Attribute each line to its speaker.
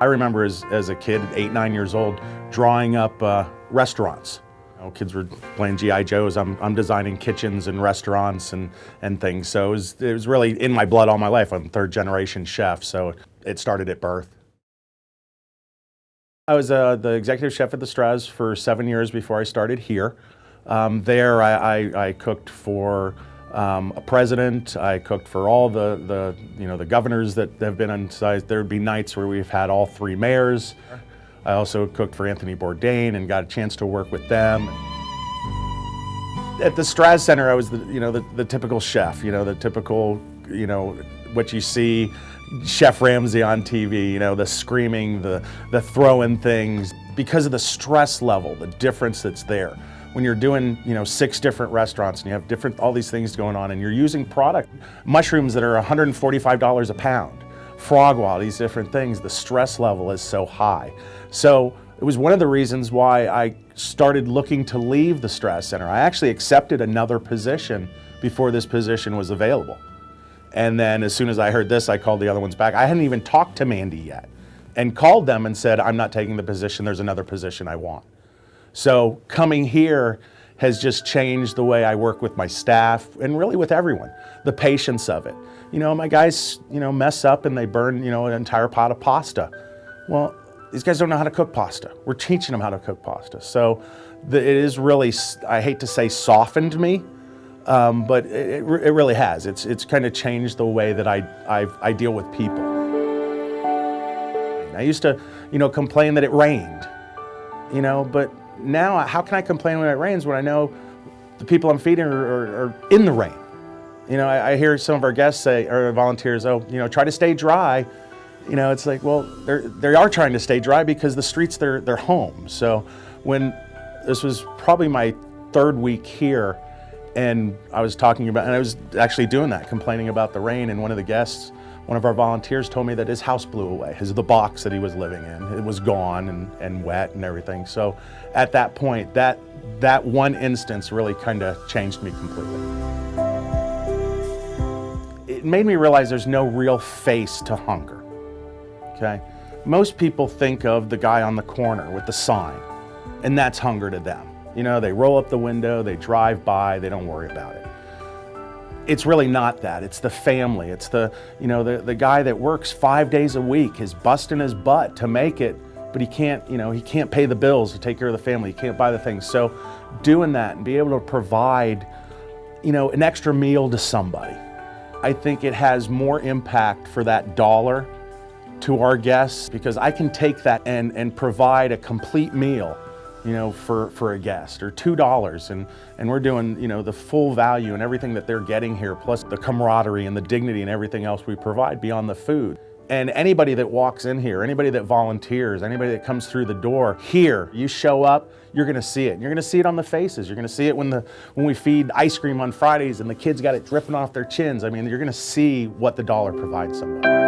Speaker 1: I remember as a kid, 8, 9 years old, drawing up restaurants. You know, kids were playing G.I. Joes. I'm designing kitchens and restaurants and things. So it was really in my blood all my life. I'm third generation chef, so it started at birth. I was the executive chef at the Straz for 7 years before I started here. There I cooked for a president. I cooked for all the governors that have been on site. There'd be nights where we've had all 3 mayors. I also cooked for Anthony Bourdain and got a chance to work with them. At the Straz Center, I was the typical chef. The typical what you see Chef Ramsay on TV. The screaming, the throwing things because of the stress level, the difference that's there. When you're doing, 6 different restaurants and you have all these things going on and you're using mushrooms that are $145 a pound, frog wow, these different things, the stress level is so high. So it was one of the reasons why I started looking to leave the Straz Center. I actually accepted another position before this position was available. And then as soon as I heard this, I called the other ones back. I hadn't even talked to Mandy yet and called them and said, I'm not taking the position, there's another position I want. So coming here has just changed the way I work with my staff and really with everyone, the patience of it. My guys, mess up and they burn, an entire pot of pasta. Well, these guys don't know how to cook pasta. We're teaching them how to cook pasta. So it is really, I hate to say softened me, but it really has. It's kind of changed the way that I deal with people. I used to, complain that it rained, but now, how can I complain when it rains when I know the people I'm feeding are in the rain? I hear some of our guests say, or volunteers, try to stay dry. It's like, well, they are trying to stay dry because the streets, they're home. So when this was probably my 3rd week here, and I was talking about, and I was actually doing that, complaining about the rain, and one of our volunteers told me that his house blew away. The box that he was living in, it was gone and wet and everything. So at that point, that one instance really kind of changed me completely. It made me realize there's no real face to hunger, okay? Most people think of the guy on the corner with the sign, and that's hunger to them. They roll up the window, they drive by, they don't worry about it. It's really not that. It's the family. It's the guy that works 5 days a week, is busting his butt to make it, but he can't pay the bills to take care of the family. He can't buy the things. So doing that and be able to provide, an extra meal to somebody, I think it has more impact for that dollar to our guests, because I can take that and provide a complete meal for a guest, or $2, and we're doing, the full value and everything that they're getting here, plus the camaraderie and the dignity and everything else we provide beyond the food. And anybody that walks in here, anybody that volunteers, anybody that comes through the door here, you show up, you're gonna see it. You're gonna see it on the faces. You're gonna see it when we feed ice cream on Fridays and the kids got it dripping off their chins. I mean, you're gonna see what the dollar provides somebody.